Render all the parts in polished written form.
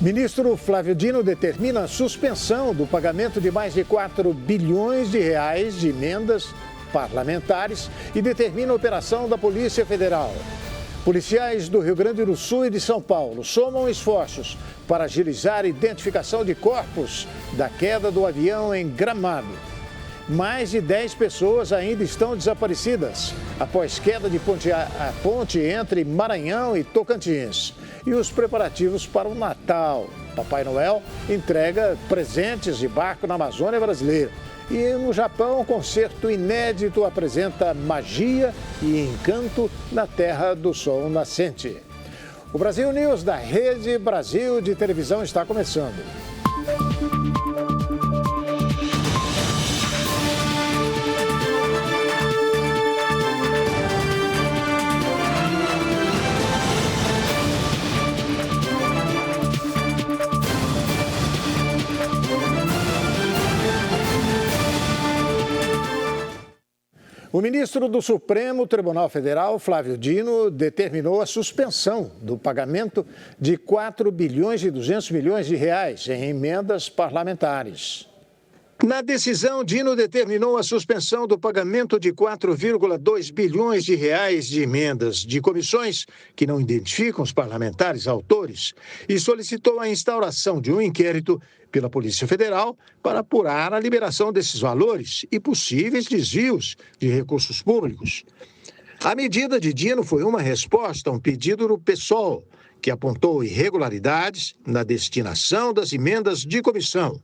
Ministro Flávio Dino determina a suspensão do pagamento de mais de 4 bilhões de reais de emendas parlamentares e determina a operação da Polícia Federal. Policiais do Rio Grande do Sul e de São Paulo somam esforços para agilizar a identificação de corpos da queda do avião em Gramado. Mais de 10 pessoas ainda estão desaparecidas após queda de ponte entre Maranhão e Tocantins. E os preparativos para o Natal. Papai Noel entrega presentes de barco na Amazônia brasileira. E no Japão, um concerto inédito apresenta magia e encanto na Terra do Sol Nascente. O Brasil News da Rede Brasil de televisão está começando. O ministro do Supremo Tribunal Federal, Flávio Dino, determinou a suspensão do pagamento de 4 bilhões e 200 milhões de reais em emendas parlamentares. Na decisão, Dino determinou a suspensão do pagamento de 4,2 bilhões de reais de emendas de comissões que não identificam os parlamentares autores e solicitou a instauração de um inquérito pela Polícia Federal para apurar a liberação desses valores e possíveis desvios de recursos públicos. A medida de Dino foi uma resposta a um pedido do PSOL, que apontou irregularidades na destinação das emendas de comissão.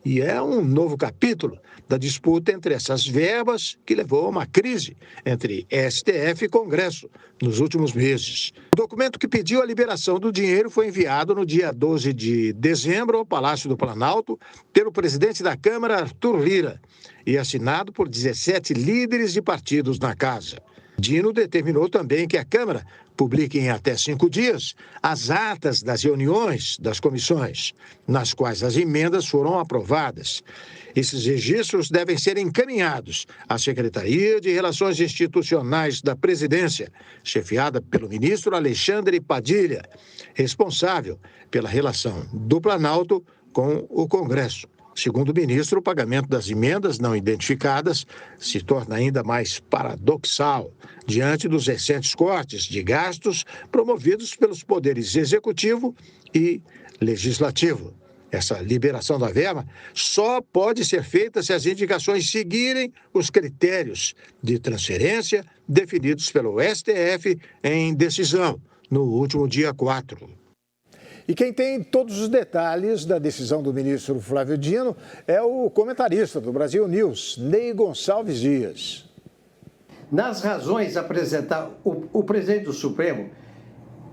E é um novo capítulo da disputa entre essas verbas que levou a uma crise entre STF e Congresso nos últimos meses. O documento que pediu a liberação do dinheiro foi enviado no dia 12 de dezembro ao Palácio do Planalto pelo presidente da Câmara, Arthur Lira, e assinado por 17 líderes de partidos na casa. Dino determinou também que a Câmara publique em até 5 dias as atas das reuniões das comissões, nas quais as emendas foram aprovadas. Esses registros devem ser encaminhados à Secretaria de Relações Institucionais da Presidência, chefiada pelo ministro Alexandre Padilha, responsável pela relação do Planalto com o Congresso. Segundo o ministro, o pagamento das emendas não identificadas se torna ainda mais paradoxal diante dos recentes cortes de gastos promovidos pelos poderes executivo e legislativo. Essa liberação da verba só pode ser feita se as indicações seguirem os critérios de transferência definidos pelo STF em decisão no último dia 4. E quem tem todos os detalhes da decisão do ministro Flávio Dino é o comentarista do Brasil News, Ney Gonçalves Dias. Nas razões apresentadas, o presidente do Supremo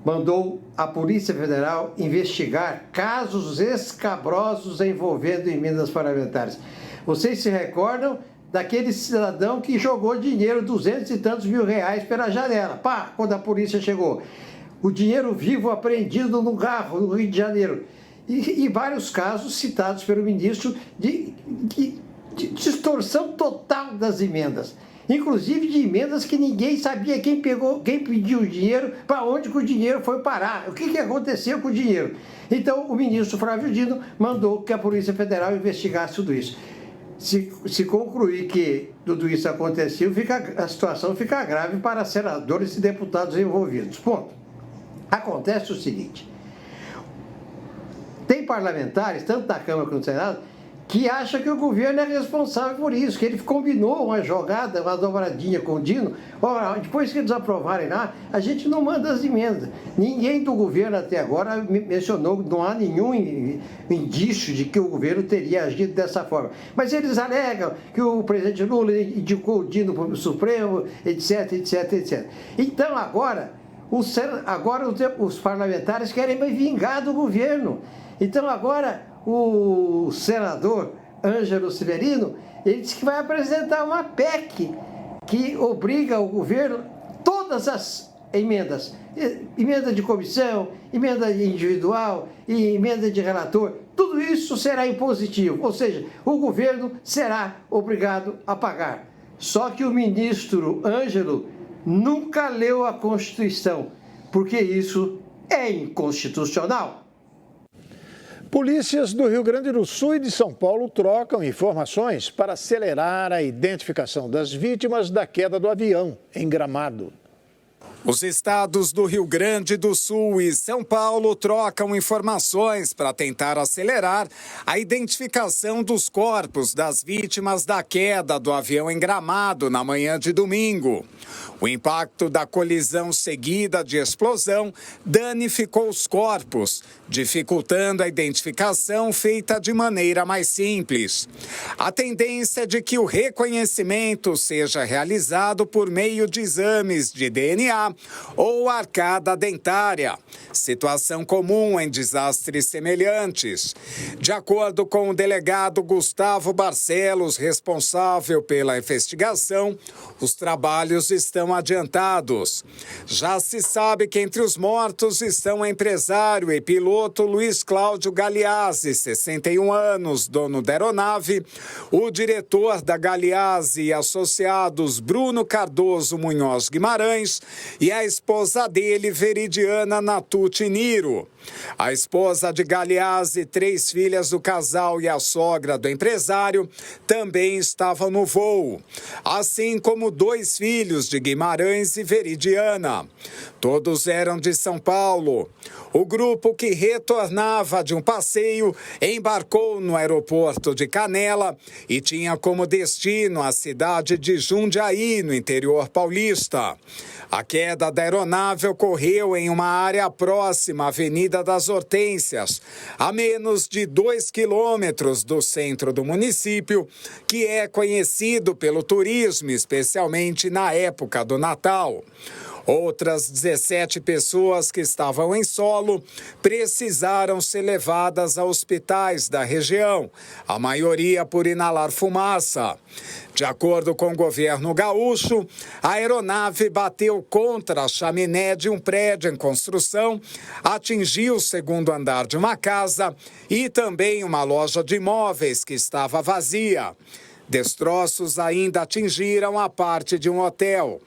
mandou a Polícia Federal investigar casos escabrosos envolvendo emendas parlamentares. Vocês se recordam daquele cidadão que jogou dinheiro, 200 e tantos mil reais pela janela, quando a polícia chegou. O dinheiro vivo apreendido no carro, no Rio de Janeiro. E vários casos citados pelo ministro de distorção total das emendas. Inclusive de emendas que ninguém sabia quem pediu o dinheiro, para onde que o dinheiro foi parar, o que aconteceu com o dinheiro. Então, o ministro Flávio Dino mandou que a Polícia Federal investigasse tudo isso. Se concluir que tudo isso aconteceu, a situação fica grave para senadores e deputados envolvidos. Ponto. Acontece o seguinte, tem parlamentares, tanto da Câmara quanto do Senado, que acham que o governo é responsável por isso, que ele combinou uma jogada, uma dobradinha com o Dino. Depois que eles aprovarem lá, a gente não manda as emendas. Ninguém do governo até agora mencionou, não há nenhum indício de que o governo teria agido dessa forma. Mas eles alegam que o presidente Lula indicou o Dino para o Supremo, etc, etc, etc. Então agora os parlamentares querem me vingar do governo. Então agora o senador Ângelo Severino, ele disse que vai apresentar uma PEC que obriga o governo, todas as emendas, emenda de comissão, emenda individual e emenda de relator, tudo isso será impositivo, ou seja, o governo será obrigado a pagar. Só que o ministro Ângelo nunca leu a Constituição, porque isso é inconstitucional. Polícias do Rio Grande do Sul e de São Paulo trocam informações para acelerar a identificação das vítimas da queda do avião em Gramado. Os estados do Rio Grande do Sul e São Paulo trocam informações para tentar acelerar a identificação dos corpos das vítimas da queda do avião em Gramado na manhã de domingo. O impacto da colisão seguida de explosão danificou os corpos, dificultando a identificação feita de maneira mais simples. A tendência é de que o reconhecimento seja realizado por meio de exames de DNA ou arcada dentária, situação comum em desastres semelhantes. De acordo com o delegado Gustavo Barcelos, responsável pela investigação, os trabalhos estão adiantados. Já se sabe que entre os mortos estão o empresário e piloto Luiz Cláudio Galeazzi, 61 anos, dono da aeronave, o diretor da Galeazzi e Associados Bruno Cardoso Munhoz Guimarães e a esposa dele, Veridiana Natucci Niro. A esposa de Galeazzi, 3 filhas do casal e a sogra do empresário também estavam no voo, assim como 2 filhos de Guimarães e Veridiana. Todos eram de São Paulo. O grupo, que retornava de um passeio, embarcou no aeroporto de Canela e tinha como destino a cidade de Jundiaí, no interior paulista. A queda da aeronave ocorreu em uma área próxima à Avenida das Hortênsias, a menos de 2 quilômetros do centro do município, que é conhecido pelo turismo, especialmente na época do Natal. Outras 17 pessoas que estavam em solo precisaram ser levadas a hospitais da região, a maioria por inalar fumaça. De acordo com o governo gaúcho, a aeronave bateu contra a chaminé de um prédio em construção, atingiu o segundo andar de uma casa e também uma loja de imóveis que estava vazia. Destroços ainda atingiram a parte de um hotel.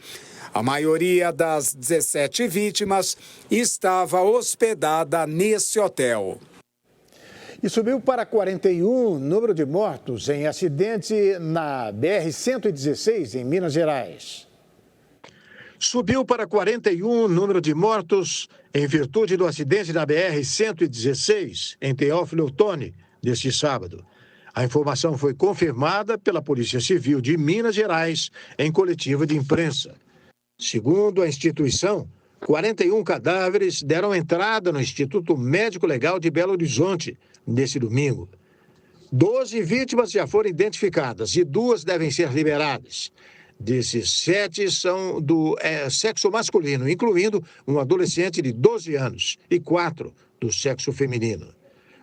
A maioria das 17 vítimas estava hospedada nesse hotel. E subiu para 41 o número de mortos em acidente na BR-116, em Minas Gerais. Subiu para 41 o número de mortos em virtude do acidente da BR-116, em Teófilo Otoni, deste sábado. A informação foi confirmada pela Polícia Civil de Minas Gerais em coletiva de imprensa. Segundo a instituição, 41 cadáveres deram entrada no Instituto Médico Legal de Belo Horizonte nesse domingo. 12 vítimas já foram identificadas e 2 devem ser liberadas. Desses 7 são do sexo masculino, incluindo um adolescente de 12 anos e 4 do sexo feminino.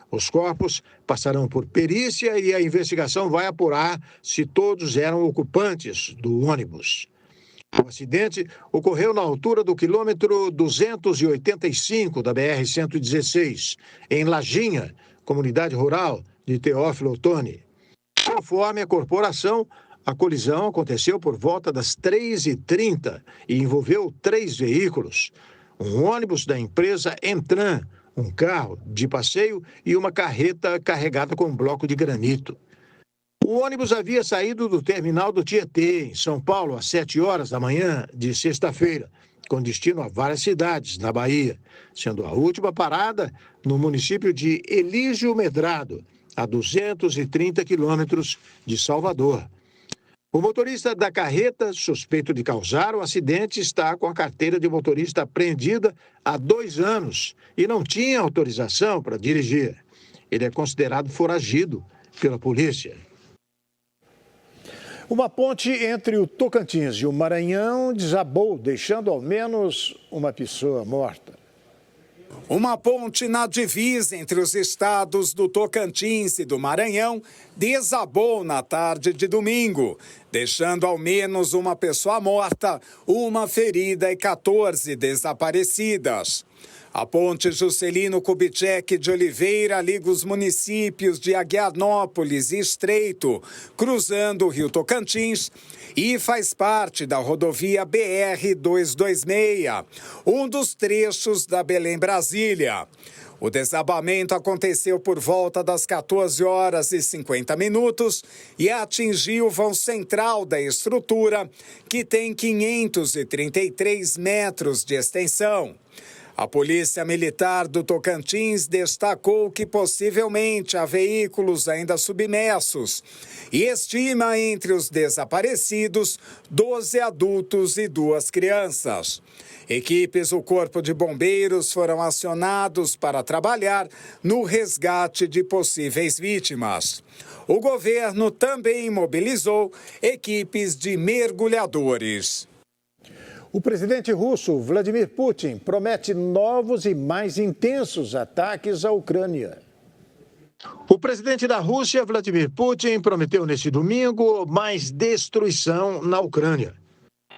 Os corpos passarão por perícia e a investigação vai apurar se todos eram ocupantes do ônibus. O acidente ocorreu na altura do quilômetro 285 da BR-116, em Lajinha, comunidade rural de Teófilo Otoni. Conforme a corporação, a colisão aconteceu por volta das 3h30 e envolveu 3 veículos: um ônibus da empresa Entran, um carro de passeio e uma carreta carregada com um bloco de granito. O ônibus havia saído do terminal do Tietê, em São Paulo, às 7 horas da manhã de sexta-feira, com destino a várias cidades na Bahia, sendo a última parada no município de Elígio Medrado, a 230 quilômetros de Salvador. O motorista da carreta, suspeito de causar o acidente, está com a carteira de motorista apreendida há 2 anos e não tinha autorização para dirigir. Ele é considerado foragido pela polícia. Uma ponte entre o Tocantins e o Maranhão desabou, deixando ao menos uma pessoa morta. Uma ponte na divisa entre os estados do Tocantins e do Maranhão desabou na tarde de domingo, deixando ao menos uma pessoa morta, uma ferida e 14 desaparecidas. A ponte Juscelino Kubitschek de Oliveira liga os municípios de Aguianópolis e Estreito, cruzando o rio Tocantins, e faz parte da rodovia BR-226, um dos trechos da Belém-Brasília. O desabamento aconteceu por volta das 14 horas e 50 minutos e atingiu o vão central da estrutura, que tem 533 metros de extensão. A Polícia Militar do Tocantins destacou que possivelmente há veículos ainda submersos e estima entre os desaparecidos 12 adultos e 2 crianças. Equipes do Corpo de Bombeiros foram acionados para trabalhar no resgate de possíveis vítimas. O governo também mobilizou equipes de mergulhadores. O presidente russo, Vladimir Putin, promete novos e mais intensos ataques à Ucrânia. O presidente da Rússia, Vladimir Putin, prometeu neste domingo mais destruição na Ucrânia.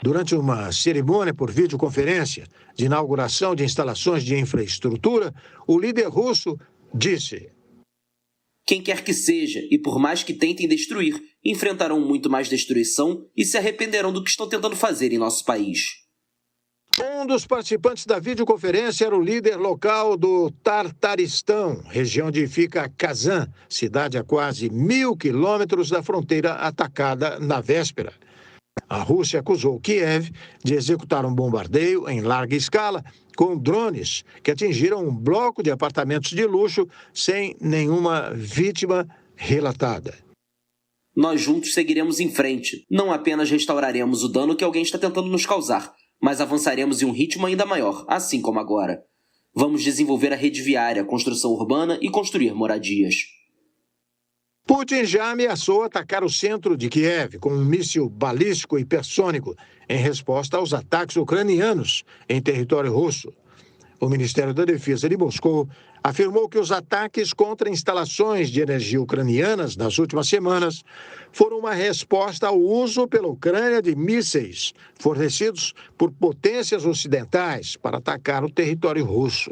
Durante uma cerimônia por videoconferência de inauguração de instalações de infraestrutura, o líder russo disse: quem quer que seja, e por mais que tentem destruir, enfrentarão muito mais destruição e se arrependerão do que estão tentando fazer em nosso país. Um dos participantes da videoconferência era o líder local do Tartaristão, região onde fica Kazan, cidade a quase 1.000 quilômetros da fronteira atacada na véspera. A Rússia acusou Kiev de executar um bombardeio em larga escala com drones que atingiram um bloco de apartamentos de luxo sem nenhuma vítima relatada. Nós juntos seguiremos em frente. Não apenas restauraremos o dano que alguém está tentando nos causar, mas avançaremos em um ritmo ainda maior, assim como agora. Vamos desenvolver a rede viária, a construção urbana e construir moradias. Putin já ameaçou atacar o centro de Kiev com um míssil balístico hipersônico em resposta aos ataques ucranianos em território russo. O Ministério da Defesa de Moscou afirmou que os ataques contra instalações de energia ucranianas nas últimas semanas foram uma resposta ao uso pela Ucrânia de mísseis fornecidos por potências ocidentais para atacar o território russo.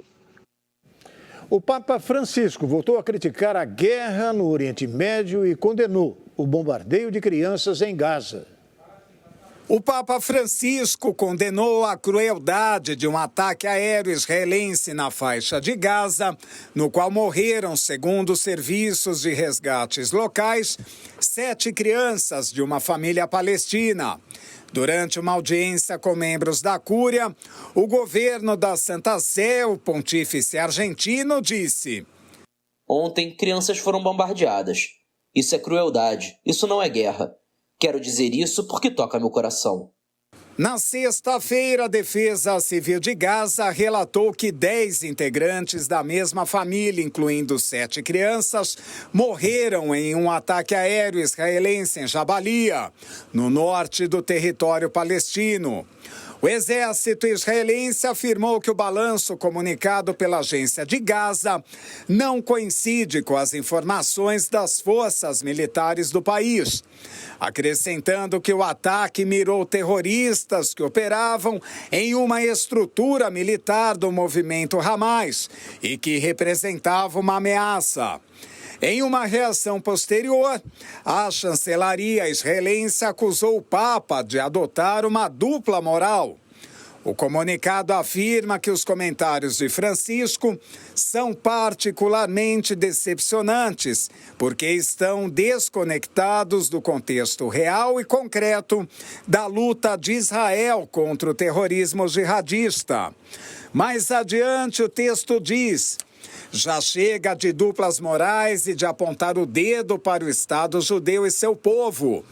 O Papa Francisco voltou a criticar a guerra no Oriente Médio e condenou o bombardeio de crianças em Gaza. O Papa Francisco condenou a crueldade de um ataque aéreo israelense na faixa de Gaza, no qual morreram, segundo os serviços de resgates locais, 7 crianças de uma família palestina. Durante uma audiência com membros da Cúria, o governo da Santa Sé, o pontífice argentino, disse: ontem, crianças foram bombardeadas. Isso é crueldade, isso não é guerra. Quero dizer isso porque toca meu coração. Na sexta-feira, a Defesa Civil de Gaza relatou que 10 integrantes da mesma família, incluindo 7 crianças, morreram em um ataque aéreo israelense em Jabalia, no norte do território palestino. O exército israelense afirmou que o balanço comunicado pela agência de Gaza não coincide com as informações das forças militares do país, acrescentando que o ataque mirou terroristas que operavam em uma estrutura militar do movimento Hamas e que representava uma ameaça. Em uma reação posterior, a chancelaria israelense acusou o Papa de adotar uma dupla moral. O comunicado afirma que os comentários de Francisco são particularmente decepcionantes, porque estão desconectados do contexto real e concreto da luta de Israel contra o terrorismo jihadista. Mais adiante, o texto diz: já chega de duplas morais e de apontar o dedo para o Estado judeu e seu povo.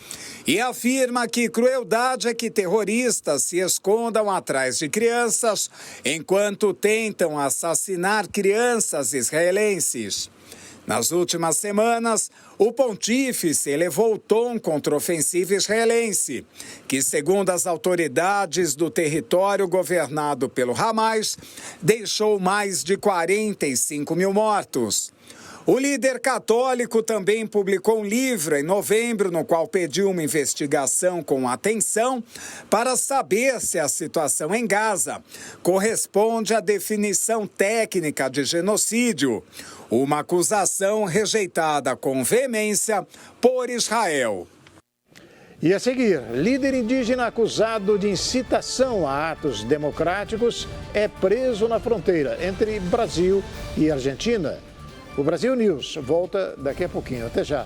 E afirma que crueldade é que terroristas se escondam atrás de crianças enquanto tentam assassinar crianças israelenses. Nas últimas semanas, o pontífice elevou o tom contra a ofensiva israelense, que, segundo as autoridades do território governado pelo Hamas, deixou mais de 45 mil mortos. O líder católico também publicou um livro em novembro, no qual pediu uma investigação com atenção para saber se a situação em Gaza corresponde à definição técnica de genocídio, uma acusação rejeitada com veemência por Israel. E a seguir, líder indígena acusado de incitação a atos democráticos é preso na fronteira entre Brasil e Argentina. O Brasil News volta daqui a pouquinho. Até já.